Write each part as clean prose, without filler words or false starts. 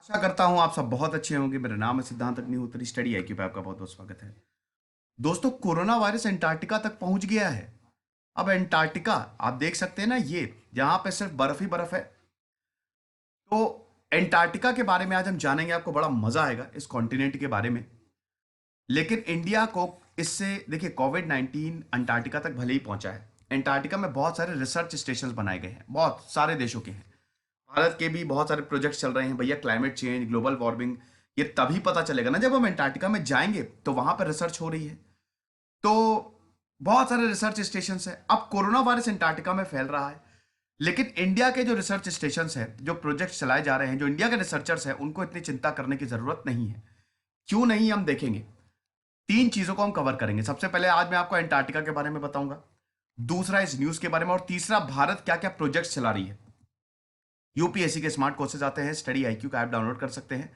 आशा करता हूं आप सब बहुत अच्छे होंगे। मेरा नाम है सिद्धांत अग्निहोत्री। स्टडी आईक्यू पे आपका बहुत बहुत स्वागत है। दोस्तों, कोरोना वायरस अंटार्कटिका तक पहुंच गया है। अब अंटार्कटिका आप देख सकते हैं ना, ये जहां पे सिर्फ बर्फ ही बर्फ है। तो अंटार्कटिका के बारे में आज हम जानेंगे। आपको बड़ा मजा आएगा इस कॉन्टिनेंट के बारे में। लेकिन इंडिया को इससे देखिए, कोविड 19 अंटार्कटिका तक भले ही पहुंचा है। अंटार्कटिका में बहुत सारे रिसर्च स्टेशन बनाए गए हैं, बहुत सारे देशों के हैं। भारत के भी बहुत सारे प्रोजेक्ट चल रहे हैं। भैया, क्लाइमेट चेंज, ग्लोबल वार्मिंग, ये तभी पता चलेगा ना जब हम अंटार्कटिका में जाएंगे, तो वहां पर रिसर्च हो रही है। तो बहुत सारे रिसर्च स्टेशन है। अब कोरोना वायरस अंटार्कटिका में फैल रहा है, लेकिन इंडिया के जो रिसर्च स्टेशन है, जो प्रोजेक्ट चलाए जा रहे हैं, जो इंडिया के रिसर्चर्स हैं, उनको इतनी चिंता करने की जरूरत नहीं है। क्यों नहीं, हम देखेंगे। तीन चीजों को हम कवर करेंगे। सबसे पहले आज मैं आपको अंटार्कटिका के बारे में बताऊंगा, दूसरा इस न्यूज के बारे में, और तीसरा भारत क्या क्या प्रोजेक्ट चला रही है। यूपीएससी के स्मार्ट कोर्सेज आते हैं, स्टडी आईक्यू का ऐप डाउनलोड कर सकते हैं।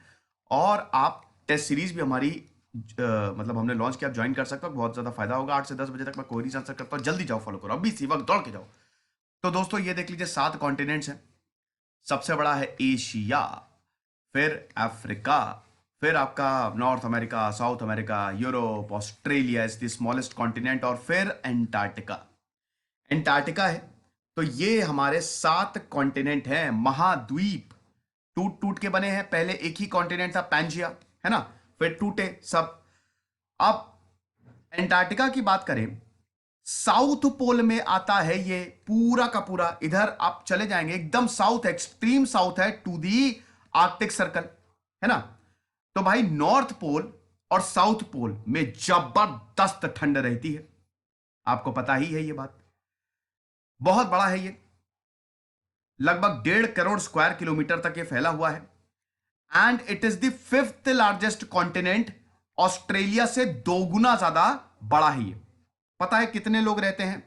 और आप टेस्ट सीरीज भी हमारी मतलब हमने लॉन्च किया, आप ज्वाइन कर सकते हो। बहुत ज्यादा फायदा होगा। 8 से 10 बजे तक मैं क्वेरीज आंसर करता हूँ। जल्दी जाओ, फॉलो करो, अभी इसी वक्त दौड़ के जाओ। तो दोस्तों, ये देख लीजिए, 7 कॉन्टिनेंट्स हैं। सबसे बड़ा है एशिया, फिर अफ्रीका, फिर आपका north America, south America, Europe, Australia is the smallest continent, और फिर अंटार्कटिका। अंटार्कटिका है। तो ये हमारे 7 कॉन्टिनेंट हैं, महाद्वीप। टूट टूट के बने हैं। पहले एक ही कॉन्टिनेंट था, पैंजिया, है ना, फिर टूटे सब। अब अंटार्कटिका की बात करें, साउथ पोल में आता है ये पूरा का पूरा। इधर आप चले जाएंगे, एकदम साउथ, एक्सट्रीम साउथ है, टू दी आर्कटिक सर्कल, है ना। तो भाई, नॉर्थ पोल और साउथ पोल में जबरदस्त ठंड रहती है। आपको पता ही है ये बात। बहुत बड़ा है ये, लगभग 1.5 करोड़ स्क्वायर किलोमीटर तक ये फैला हुआ है। And it is the 5th largest continent. Australia से 2 गुना ज्यादा बड़ा है ये। पता है कितने लोग रहते हैं?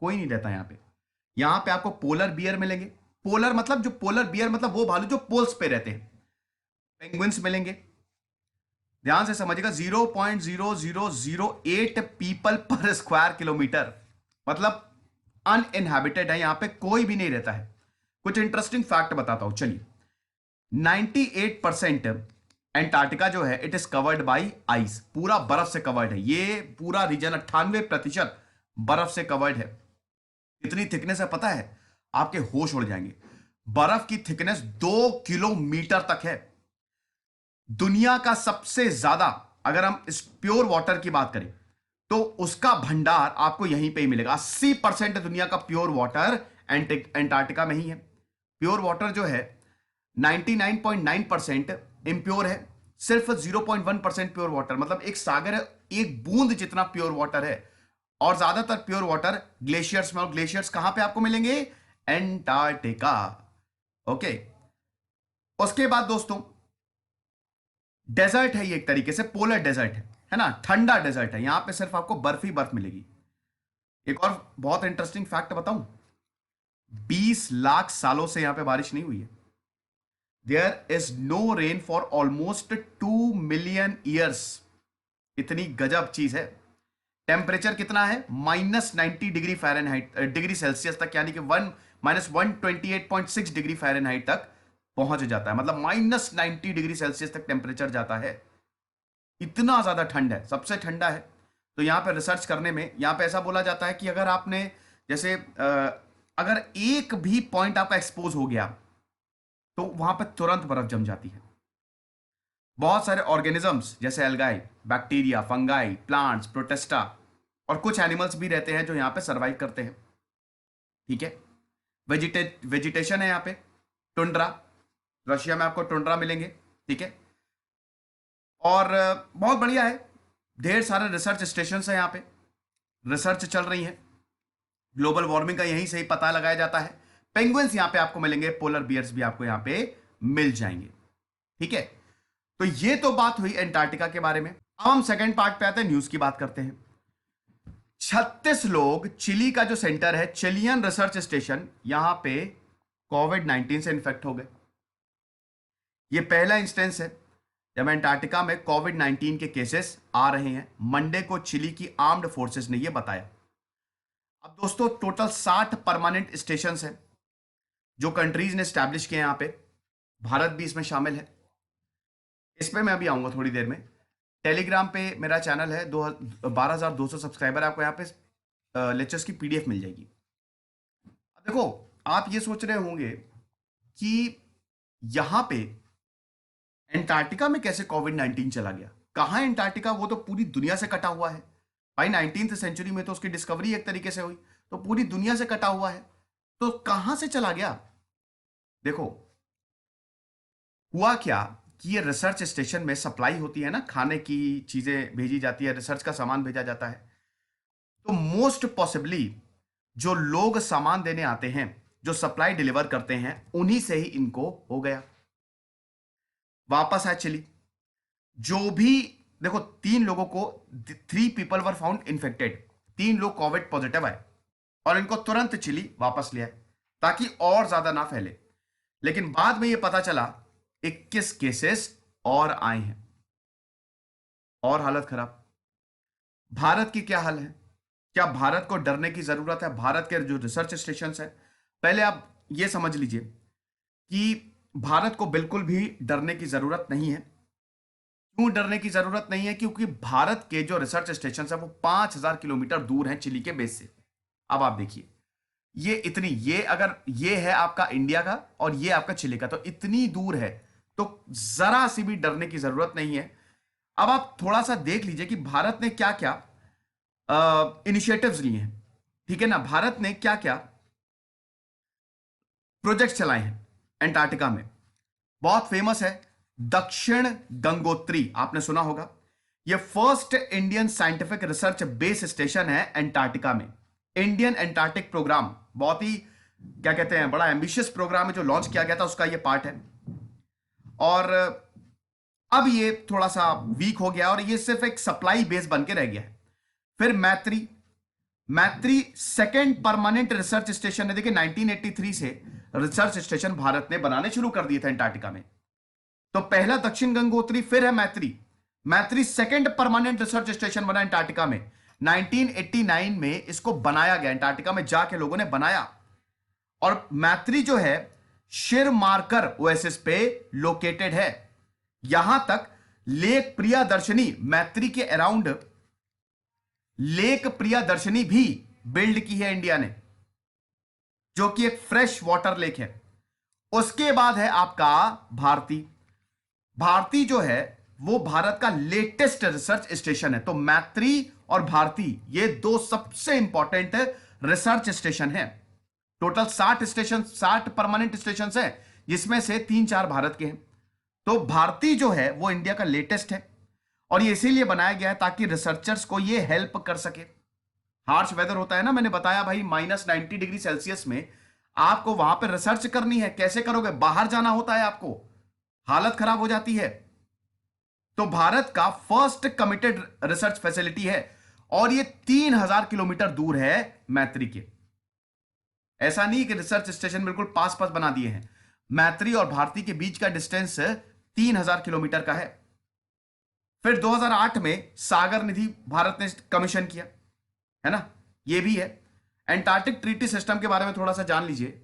कोई नहीं रहता यहां पे। यहां पे आपको पोलर बियर मिलेंगे। पोलर मतलब, जो पोलर बियर मतलब वो भालू जो पोल्स पे रहते हैं। पेंगुइन्स मिलेंगे। ध्यान से समझिएगा, 0.0008 पीपल पर स्क्वायर किलोमीटर, मतलब अनइनहैबिटेड है। यहां पे कोई भी नहीं रहता है। कुछ इंटरेस्टिंग फैक्ट बताता हूं, चलिए। 98% एंटार्क्टिका जो है, it is covered by ice. पूरा बर्फ से कवर्ड है ये पूरा रीजन। 98% बर्फ से कवर्ड है। इतनी थिकनेस है, पता है, आपके होश उड़ जाएंगे। बर्फ की थिकनेस 2 किलोमीटर तक है। दुनिया का सबसे ज्यादा, अगर हम इस प्योर वाटर की बात करें, तो उसका भंडार आपको यहीं पे ही मिलेगा। 80% दुनिया का प्योर वाटर एंटार्क्टिका में ही है। प्योर वाटर जो है 99.9% इम्प्योर है। सिर्फ 0.1% प्योर वाटर, मतलब एक सागर है, एक बूंद जितना प्योर वाटर है। और ज्यादातर प्योर वाटर ग्लेशियर्स में। और ग्लेशियर्स कहां पे आपको मिलेंगे? एंटार्क्टिका। ओके। उसके बाद दोस्तों, डेजर्ट है ये, एक तरीके से पोलर डेजर्ट है ना, ठंडा डेजर्ट है। यहां पे सिर्फ आपको बर्फ ही बर्फ मिलेगी। एक और बहुत इंटरेस्टिंग फैक्ट बताऊं, 20 लाख सालों से यहां पे बारिश नहीं हुई है। There is no rain for almost 2 million years. इतनी गजब चीज है। टेम्परेचर कितना है? -90 डिग्री डिग्री सेल्सियस तक, यानी कि -128.6 डिग्री फ़ारेनहाइट तक पहुंच जाता है। मतलब -90 डिग्री सेल्सियस तक टेम्परेचर जाता है। इतना ज्यादा ठंड है, सबसे ठंडा है। तो यहां पर रिसर्च करने में, यहां पे ऐसा बोला जाता है कि अगर आपने, जैसे अगर एक भी पॉइंट आपका एक्सपोज हो गया, तो वहां पर तुरंत बर्फ जम जाती है। बहुत सारे ऑर्गेनिजम्स, जैसे algae, bacteria, fungi, plants, Protista, और कुछ एनिमल्स भी रहते हैं जो यहां पे सरवाइव करते हैं। ठीक है। वेजिटेशन है यहां पे। टुंड्रा, रशिया में आपको टुंड्रा मिलेंगे। ठीक है। और बहुत बढ़िया है। ढेर सारे रिसर्च स्टेशन है यहां पे, रिसर्च चल रही है। ग्लोबल वार्मिंग का यहीं से ही पता लगाया जाता है। पेंगुइन्स यहां पे आपको मिलेंगे, पोलर बियर्स भी आपको यहां पे मिल जाएंगे। ठीक है। तो ये तो बात हुई एंटार्क्टिका के बारे में। अब हम सेकंड पार्ट पे आते हैं, न्यूज की बात करते हैं। 36 लोग, चिली का जो सेंटर है, चिलियन रिसर्च स्टेशन, यहां पे कोविड 19 से इन्फेक्ट हो गए। ये पहला इंस्टेंस है जब एंटार्क्टिका में कोविड 19 के केसेस आ रहे हैं। मंडे को चिली की आर्म्ड फोर्सेस ने यह बताया। अब दोस्तों, टोटल 60 परमानेंट स्टेशन हैं जो कंट्रीज ने स्टैब्लिश किए। यहां पे भारत भी इसमें शामिल है। इस पे मैं अभी आऊंगा थोड़ी देर में। टेलीग्राम पे मेरा चैनल है, 12,200 सब्सक्राइबर, आपको यहाँ पे लेक्चर्स की पीडीएफ मिल जाएगी। अब देखो, आप ये सोच रहे होंगे कि यहां पे एंटार्क्टिका में कैसे कोविड-19 चला गया। कहाँ है एंटार्क्टिका? वो तो पूरी दुनिया से कटा हुआ है भाई। 19th सेंचुरी में तो उसकी डिस्कवरी एक तरीके से हुई, तो पूरी दुनिया से कटा हुआ है, तो कहां से चला गया? देखो, हुआ क्या कि ये रिसर्च स्टेशन में सप्लाई होती है ना, खाने की चीजें भेजी जाती है, रिसर्च का सामान भेजा जाता है, तो मोस्ट पॉसिबली जो लोग सामान देने आते हैं, जो सप्लाई डिलीवर करते हैं, उन्हीं से ही इनको हो गया। वापस आए चिली, जो भी, देखो 3 लोगों को, 3 पीपल वर फाउंड इन्फेक्टेड, 3 लोग कोविड पॉजिटिव आए और इनको तुरंत चिली वापस लिया ताकि और ज्यादा ना फैले। लेकिन बाद में यह पता चला 21 केसेस और आए हैं और हालत खराब। भारत की क्या हाल है? क्या भारत को डरने की जरूरत है? भारत के जो रिसर्च स्टेशन है, पहले आप यह समझ लीजिए कि भारत को बिल्कुल भी डरने की जरूरत नहीं है। क्यों डरने की जरूरत नहीं है? क्योंकि भारत के जो रिसर्च स्टेशन है वो 5,000 किलोमीटर दूर हैं चिली के बेस से। अब आप देखिए, ये अगर ये है आपका इंडिया का और ये आपका चिली का, तो इतनी दूर है, तो जरा सी भी डरने की जरूरत नहीं है। अब आप थोड़ा सा देख लीजिए कि भारत ने क्या क्या इनिशिएटिव्स लिए हैं, ठीक है ना। भारत ने क्या क्या प्रोजेक्ट चलाए हैं एंटार्क्टिका में। बहुत फेमस है दक्षिण गंगोत्री, आपने सुना होगा। यह first Indian scientific research base station है एंटार्क्टिका में। इंडियन एंटार्क्टिक प्रोग्राम, बहुत ही क्या कहते हैं, बड़ा एम्बिशियस प्रोग्राम है जो लॉन्च किया गया था, उसका यह पार्ट है। और अब ये थोड़ा सा वीक हो गया और ये सिर्फ एक सप्लाई बेस बन के रह गया है। फिर मैत्री, मैत्री सेकेंड परमानेंट रिसर्च स्टेशन है। देखिए 1983 से रिसर्च स्टेशन भारत ने बनाने शुरू कर दिए थे एंटार्क्टिका में। तो पहला दक्षिण गंगोत्री, फिर है मैत्री। मैत्री सेकेंड परमानेंट रिसर्च स्टेशन बना एंटार्क्टिका में। 1989 में इसको बनाया गया, एंटार्क्टिका में जाके लोगों ने बनाया। और मैत्री जो है शिर मार्कर ओएसिस पे लोकेटेड है। यहां तक लेक प्रियदर्शनी, मैत्री के अराउंड लेक प्रियदर्शनी भी बिल्ड की है इंडिया ने, जो कि एक फ्रेश वाटर लेक है। उसके बाद है आपका भारती। भारती जो है वो भारत का लेटेस्ट रिसर्च स्टेशन है। तो मैत्री और भारती ये 2 सबसे इंपॉर्टेंट रिसर्च स्टेशन है। टोटल 60 स्टेशन, 60 परमानेंट स्टेशन है, जिसमें से 3-4 भारत के हैं। तो भारती जो है वो इंडिया का लेटेस्ट है और ये इसीलिए बनाया गया है ताकि रिसर्चर्स को ये हेल्प कर सके। हार्श वेदर होता है ना, मैंने बताया भाई, -90 डिग्री सेल्सियस में आपको वहां पर रिसर्च करनी है। कैसे करोगे? बाहर जाना होता है आपको, हालत खराब हो जाती है। तो भारत का फर्स्ट कमिटेड रिसर्च फैसिलिटी है और ये 3,000 किलोमीटर दूर है मैत्री के। ऐसा नहीं कि रिसर्च स्टेशन बिल्कुल पास पास बना दिए हैं। मैत्री और भारती के बीच का डिस्टेंस 3,000 किलोमीटर का है। फिर 2008 में सागर निधि भारत ने कमीशन किया, है ना, ये भी है। एंटार्क्टिक ट्रीटी सिस्टम के बारे में थोड़ा सा जान लीजिए।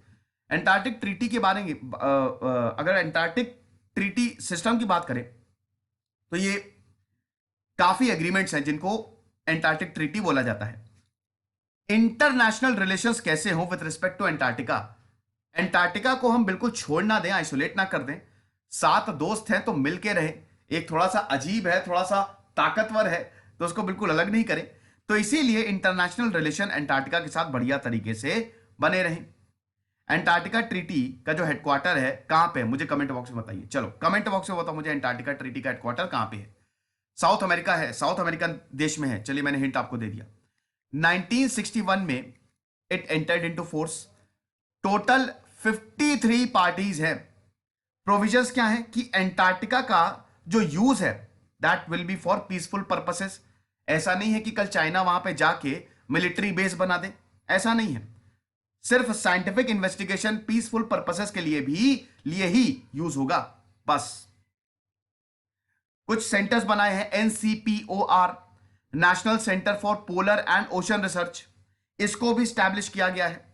एंटार्क्टिक ट्रीटी के बारे में अगर एंटार्क्टिक ट्रीटी सिस्टम की बात करें तो ये काफी एग्रीमेंट्स हैं जिनको एंटार्क्टिक ट्रीटी बोला जाता है। इंटरनेशनल रिलेशंस कैसे हो with respect to Antarctica. Antarctica को हम बिल्कुल छोड़ ना दें, आइसोलेट ना कर दें। 7 दोस्त हैं तो मिलके रहे। एक थोड़ा सा अजीब है, थोड़ा सा ताकतवर है, तो उसको बिल्कुल अलग नहीं करें। तो इसीलिए इंटरनेशनल रिलेशन एंटार्क्टिका के साथ बढ़िया तरीके से बने रहें। एंटार्क्टिका ट्रीटी का जो हेडक्वार्टर है कहां पे है, मुझे कमेंट बॉक्स में बताइए। चलो कमेंट बॉक्स में बताओ मुझे, एंटार्क्टिका ट्रीटी का हेडक्वार्टर कहां पे है। साउथ अमेरिका है, साउथ अमेरिकन देश में है। चलिए मैंने हिंट आपको दे दिया। 1961 में it entered into force. Total 53 parties है। प्रोविजंस क्या है कि एंटार्क्टिका का जो यूज है that will be for peaceful purposes. ऐसा नहीं है कि कल चाइना वहां पे जाके मिलिट्री बेस बना दे, ऐसा नहीं है। सिर्फ साइंटिफिक इन्वेस्टिगेशन, पीसफुल पर्पसेस के लिए ही यूज होगा बस। कुछ सेंटर्स बनाए हैं, NCPOR, national centre for polar and ocean research, इसको भी स्टैब्लिश किया गया है।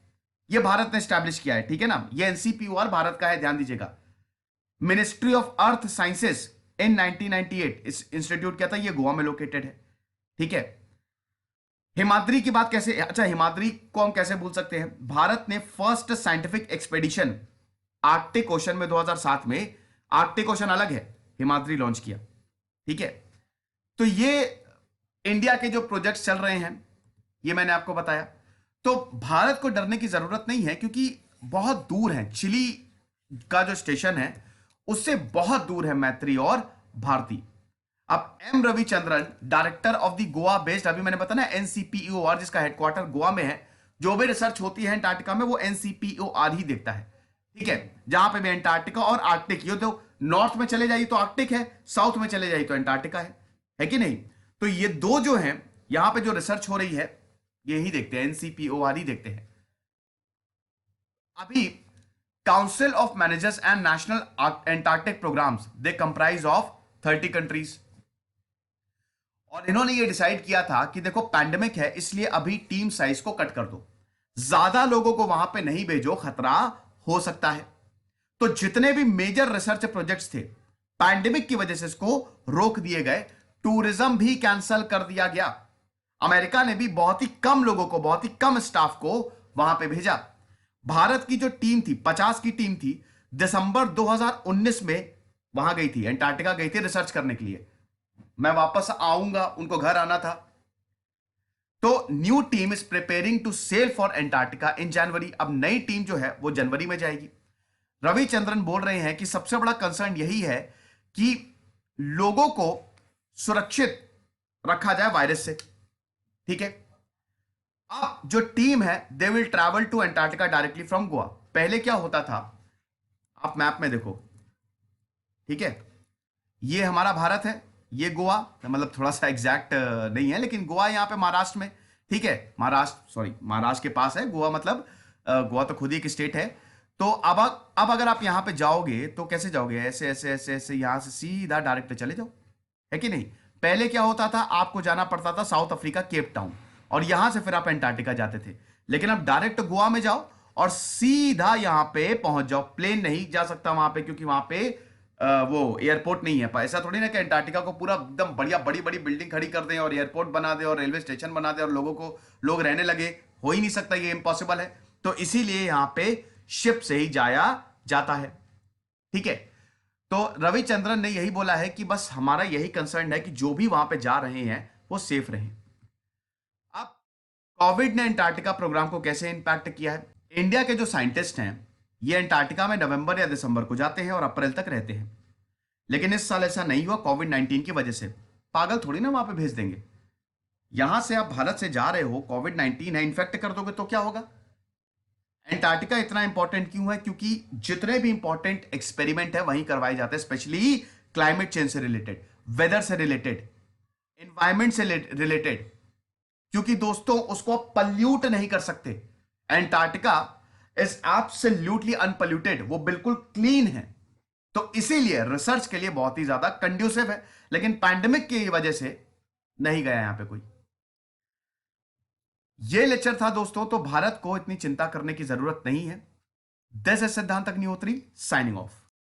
यह भारत ने स्टैब्लिश किया है, ठीक है ना। यह एनसीपीओआर भारत का है, ध्यान दीजिएगा। मिनिस्ट्री ऑफ अर्थ साइंसेस इन 1998 इस इंस्टीट्यूट क्या था, ये गोवा में लोकेटेड है। ठीक है। हिमाद्री की बात कैसे, अच्छा हिमाद्री को हम कैसे भूल सकते हैं, भारत ने first scientific expedition Arctic ocean में 2007 में, आर्कटिक ओशन अलग है, हिमाद्री लॉन्च किया। ठीक है। तो ये इंडिया के जो प्रोजेक्ट्स चल रहे हैं ये मैंने आपको बताया। तो भारत को डरने की जरूरत नहीं है, क्योंकि बहुत दूर है, चिली का जो स्टेशन है उससे बहुत दूर है मैत्री और भारती। अब M Ravichandran, director of the Goa based, अभी मैंने बताया ना एनसीपीओआर, जिसका हेडक्वार्टर गोवा में है, जो भी रिसर्च होती है अंटार्कटिका में वो एनसीपीओआर ही देखता है। ठीक है। जहां पे भी अंटार्कटिका और आर्कटिक, ये तो नॉर्थ में चले जाइए तो आर्कटिक है, साउथ में चले जाइए तो अंटार्कटिका है कि नहीं। तो ये दो जो हैं, यहां पे जो रिसर्च हो रही है ये ही देखते हैं, एनसीपीओआर ही देखते हैं। अभी council of managers and national Antarctic programmes, they comprise of 30 countries. और इन्होंने ये डिसाइड किया था कि देखो पैंडेमिक है, इसलिए अभी टीम साइज को कट कर दो, ज्यादा लोगों को वहां पे नहीं भेजो, खतरा हो सकता है। तो जितने भी मेजर रिसर्च प्रोजेक्ट्स थे पैंडेमिक की वजह से इसको रोक दिए गए। टूरिज्म भी कैंसिल कर दिया गया। अमेरिका ने भी बहुत ही कम लोगों को, बहुत ही कम स्टाफ को वहां पे भेजा। भारत की जो टीम थी, 50 की टीम थी, दिसंबर 2019 में वहां गई थी, अंटार्कटिका गई थी रिसर्च करने के लिए। मैं वापस आऊंगा, उनको घर आना था। तो new team is preparing to sail for Antarctica in January. अब नई टीम जो है वो जनवरी में जाएगी। रविचंद्रन बोल रहे हैं कि सबसे बड़ा कंसर्न यही है कि लोगों को सुरक्षित रखा जाए वायरस से। ठीक है। अब जो टीम है they will travel to Antarctica directly from Goa. पहले क्या होता था, आप मैप में देखो, ठीक है, ये हमारा भारत है, ये गोवा, मतलब थोड़ा सा एग्जैक्ट नहीं है लेकिन गोवा यहां पे महाराष्ट्र में। ठीक है, महाराष्ट्र, सॉरी महाराष्ट्र के पास है गोवा, मतलब गोवा तो खुद ही एक स्टेट है। तो अब अगर आप यहां पे जाओगे तो कैसे जाओगे, ऐसे ऐसे ऐसे ऐसे यहां से सीधा डायरेक्ट चले जाओ, है कि नहीं। पहले क्या होता था, आपको जाना पड़ता था साउथ अफ्रीका केप टाउन, और यहां से फिर आप अंटार्कटिका जाते थे। लेकिन अब डायरेक्ट गोवा में जाओ और सीधा यहां पे पहुंच जाओ। प्लेन नहीं जा सकता वहां पे, क्योंकि वहां पे वो एयरपोर्ट नहीं है। ऐसा थोड़ी ना कि अंटार्कटिका को पूरा एकदम बढ़िया बड़ी बड़ी बिल्डिंग खड़ी कर दें और एयरपोर्ट बना दें और रेलवे स्टेशन बना दें और लोग रहने लगे, हो ही नहीं सकता, ये इम्पॉसिबल है। तो इसीलिए यहां पे शिप से ही जाया जाता है। ठीक है। तो रविचंद्रन ने यही बोला है कि बस हमारा यही कंसर्न है कि जो भी वहां पे जा रहे हैं वो सेफ रहें। अब कोविड ने अंटार्कटिका प्रोग्राम को कैसे इंपैक्ट किया है। इंडिया के जो साइंटिस्ट हैं ये अंटार्कटिका में नवंबर या दिसंबर को जाते हैं और अप्रैल तक रहते हैं। लेकिन इस साल ऐसा नहीं हुआ कोविड-19 की वजह से। पागल थोड़ी ना वहां पे भेज देंगे। यहां से आप भारत से जा रहे हो, कोविड-19 है, इन्फेक्ट कर दोगे तो क्या होगा। अंटार्कटिका इतना इंपॉर्टेंट क्यों है, क्योंकि जितने भी इंपॉर्टेंट एक्सपेरिमेंट है वहीं करवाए जाते हैं, स्पेशली क्लाइमेट चेंज से रिलेटेड, वेदर से रिलेटेड, एनवायरमेंट से रिलेटेड। क्योंकि दोस्तों उसको आप पल्यूट नहीं कर सकते। अंटार्कटिका इज एब्सोल्युटली अनपल्यूटेड, वो बिल्कुल क्लीन है। तो इसीलिए रिसर्च के लिए बहुत ही ज्यादा कंड्यूसिव है। लेकिन पैंडेमिक की वजह से नहीं गया यहां पे कोई। ये लेक्चर था दोस्तों, तो भारत को इतनी चिंता करने की जरूरत नहीं है। दिस इज सिद्धांत अग्निहोत्री साइनिंग ऑफ।